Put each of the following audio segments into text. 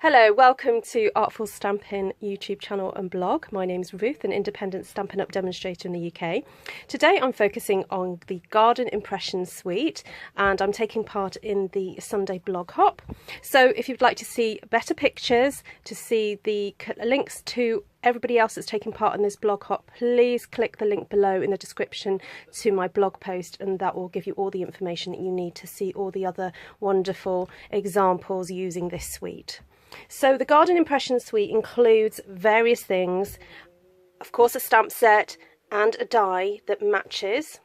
Hello, welcome to Artful Stampin' YouTube channel and blog. My name's Ruth, an independent Stampin' Up demonstrator in the UK. Today I'm focusing on the Garden Impressions suite and I'm taking part in the Sunday blog hop. So if you'd like to see better pictures, to see the links to everybody else that's taking part in this blog hop, please click the link below in the description to my blog post, and that will give you all the information that you need to see all the other wonderful examples using this suite. So the Garden Impressions suite includes various things, of course a stamp set and a die that matches,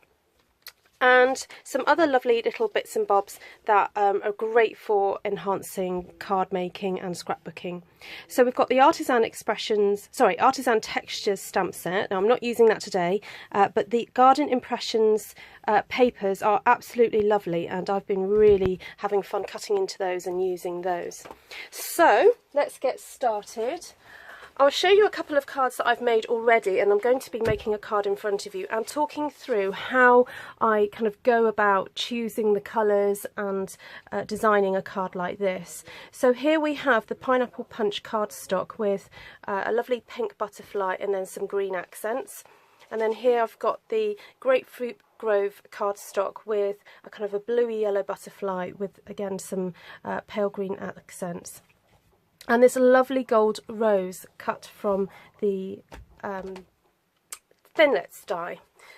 and some other lovely little bits and bobs that are great for enhancing card making and scrapbooking. So we've got the Artisan Textures stamp set. Now I'm not using that today, but the Garden Impressions papers are absolutely lovely and I've been really having fun cutting into those and using those. So let's get started. I'll show you a couple of cards that I've made already, and I'm going to be making a card in front of you and talking through how I kind of go about choosing the colours and designing a card like this. So here we have the Pineapple Punch cardstock with a lovely pink butterfly and then some green accents. And then here I've got the Grapefruit Grove cardstock with a kind of a bluey yellow butterfly with again some pale green accents. And this lovely gold rose cut from the Thinlits die.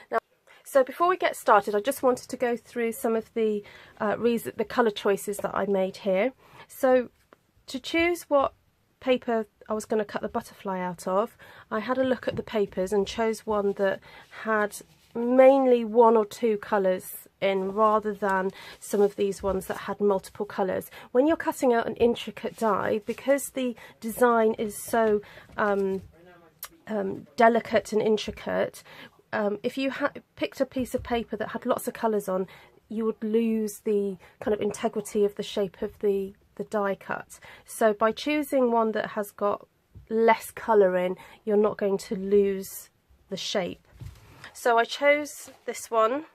Now, so before we get started, I just wanted to go through some of the colour choices that I made here. So to choose what paper I was going to cut the butterfly out of, I had a look at the papers and chose one that had mainly one or two colours in rather than some of these ones that had multiple colours. When you're cutting out an intricate die, because the design is so delicate and intricate, if you picked a piece of paper that had lots of colours on, you would lose the kind of integrity of the shape of the die cut. So by choosing one that has got less colour in, you're not going to lose the shape. So I chose this one,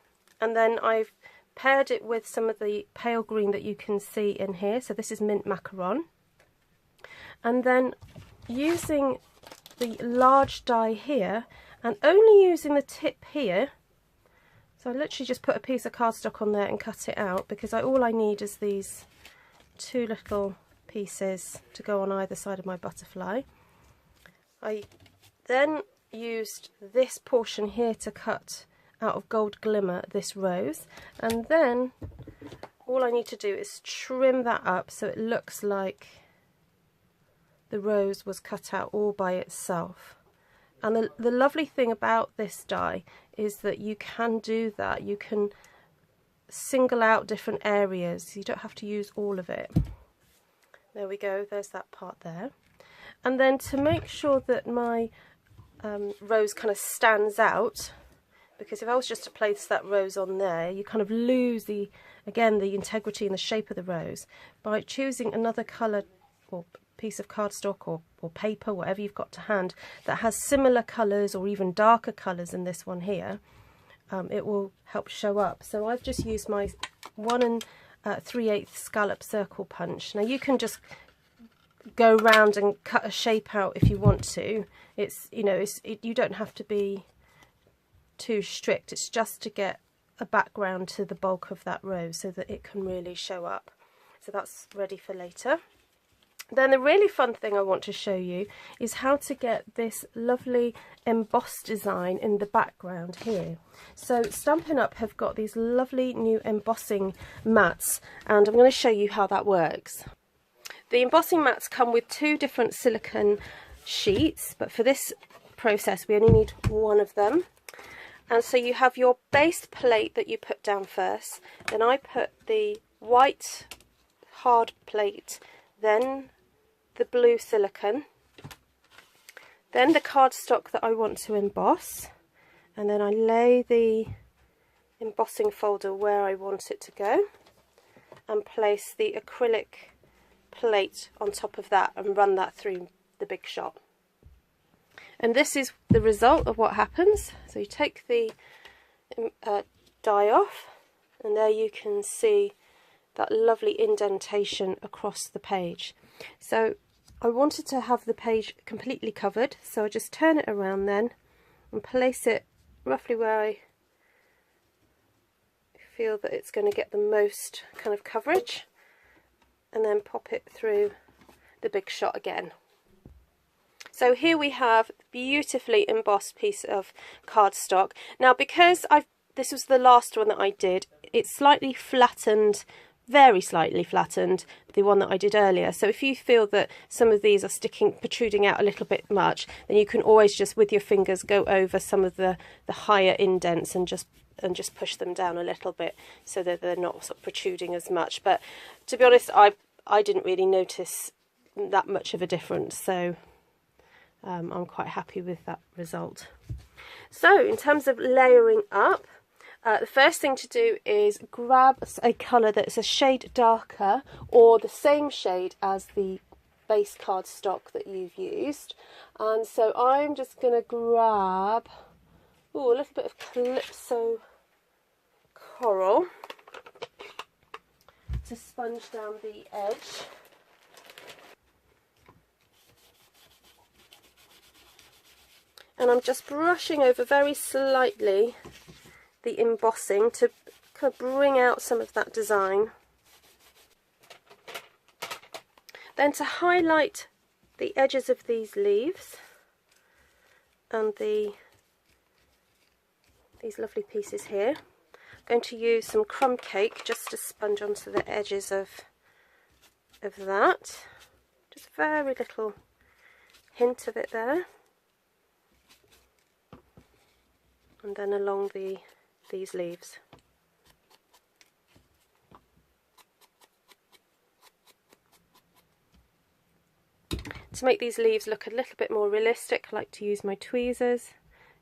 and then I've paired it with some of the pale green that you can see in here. So this is Mint Macaron. And then using the large die here, and only using the tip here, so I literally just put a piece of cardstock on there and cut it out, because all I need is these two little pieces to go on either side of my butterfly. I then used this portion here to cut out of Gold Glimmer this rose, and then all I need to do is trim that up so it looks like the rose was cut out all by itself. And the lovely thing about this die is that you can do that. You can single out different areas. You don't have to use all of it. There we go, there's that part there. And then to make sure that my rose kind of stands out, because if I was just to place that rose on there, you kind of lose the integrity and the shape of the rose. By choosing another colour or piece of cardstock or paper, whatever you've got to hand, that has similar colours or even darker colours than this one here, it will help show up. So I've just used my 1 3/8 scallop circle punch. Now you can just go around and cut a shape out if you want to. You don't have to be too strict. It's just to get a background to the bulk of that rose so that it can really show up. So that's ready for later. Then the really fun thing I want to show you is how to get this lovely embossed design in the background here. So Stampin' Up have got these lovely new embossing mats, and I'm going to show you how that works. The embossing mats come with two different silicone sheets, but for this process we only need one of them. And so you have your base plate that you put down first, then I put the white hard plate, then the blue silicone, then the cardstock that I want to emboss, and then I lay the embossing folder where I want it to go and place the acrylic plate on top of that and run that through the big shot. And this is the result of what happens. So you take the die off, and there you can see that lovely indentation across the page. So I wanted to have the page completely covered, so I just turn it around then and place it roughly where I feel that it's going to get the most kind of coverage, and then pop it through the big shot again. So here we have a beautifully embossed piece of cardstock. Now, because this was the last one that I did, it's slightly flattened, very slightly flattened, the one that I did earlier. So if you feel that some of these are protruding out a little bit much, then you can always just with your fingers go over some of the higher indents and just push them down a little bit so that they're not sort of protruding as much. But to be honest, I didn't really notice that much of a difference, so I'm quite happy with that result. So in terms of layering up, the first thing to do is grab a colour that's a shade darker or the same shade as the base cardstock that you've used, and so I'm just going to grab a little bit of Calypso Coral to sponge down the edge. And I'm just brushing over very slightly the embossing to kind of bring out some of that design. Then to highlight the edges of these leaves and these lovely pieces here, I'm going to use some crumb cake just to sponge onto the edges of that. Just very little hint of it there. And then along these leaves. To make these leaves look a little bit more realistic, I like to use my tweezers,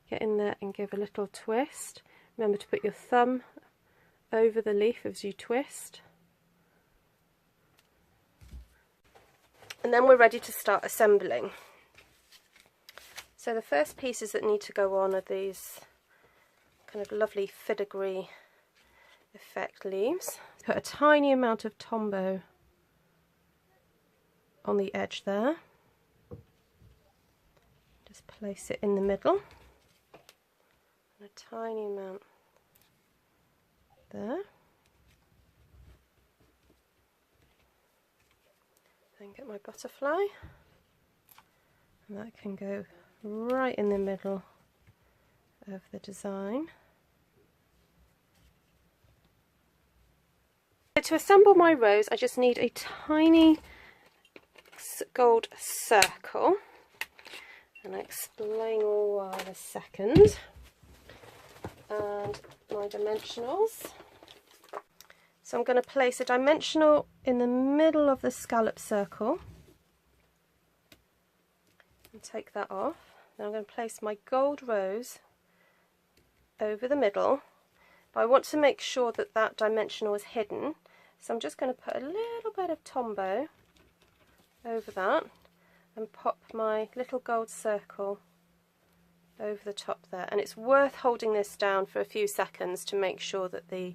get in there and give a little twist. Remember to put your thumb over the leaf as you twist. And then we're ready to start assembling. So the first pieces that need to go on are these kind of lovely filigree effect leaves. Put a tiny amount of Tombow on the edge there. Just place it in the middle. And a tiny amount there. Then get my butterfly. And that can go right in the middle of the design. To assemble my rose, I just need a tiny gold circle, and I'll explain all in a second, and my dimensionals. So I'm going to place a dimensional in the middle of the scallop circle and take that off. Then I'm going to place my gold rose over the middle, but I want to make sure that that dimensional is hidden, so I'm just going to put a little bit of Tombow over that and pop my little gold circle over the top there. And it's worth holding this down for a few seconds to make sure that the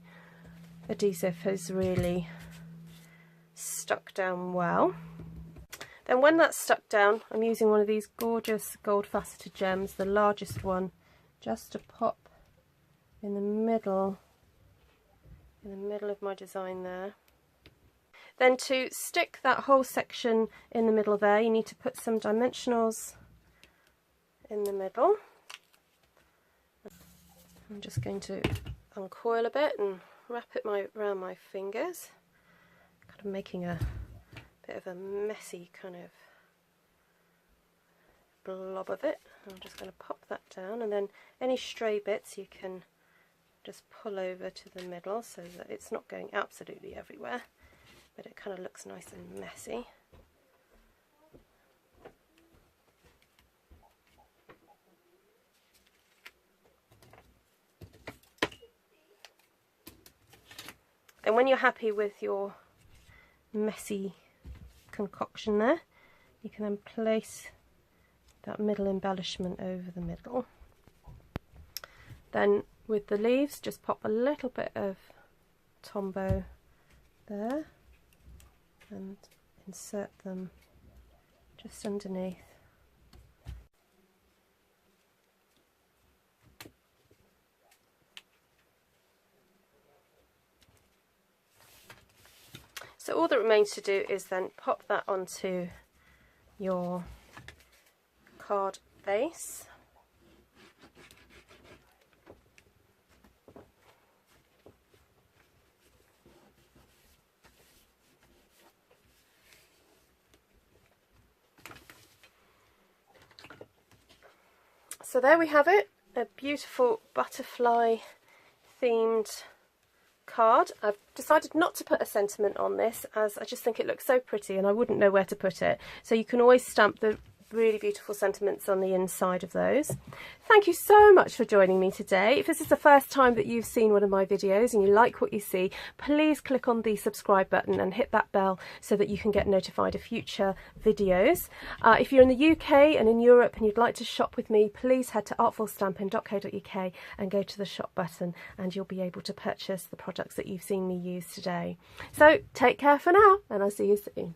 adhesive has really stuck down well. Then when that's stuck down, I'm using one of these gorgeous gold faceted gems, the largest one, just to pop in the middle of my design there. Then to stick that whole section in the middle there, you need to put some dimensionals in the middle. I'm just going to uncoil a bit and wrap it around my fingers, kind of making a bit of a messy kind of blob of it. I'm just going to pop that down, and then any stray bits you can just pull over to the middle so that it's not going absolutely everywhere, but it kind of looks nice and messy. And when you're happy with your messy concoction there, you can then place that middle embellishment over the middle. Then with the leaves, just pop a little bit of Tombow there and insert them just underneath. So all that remains to do is then pop that onto your card base. So there we have it, a beautiful butterfly themed card. I've decided not to put a sentiment on this as I just think it looks so pretty and I wouldn't know where to put it. So you can always stamp the really beautiful sentiments on the inside of those. Thank you so much for joining me today. If this is the first time that you've seen one of my videos and you like what you see, please click on the subscribe button and hit that bell so that you can get notified of future videos. If you're in the UK and in Europe and you'd like to shop with me, please head to artfulstampin.co.uk and go to the shop button and you'll be able to purchase the products that you've seen me use today. So take care for now and I'll see you soon.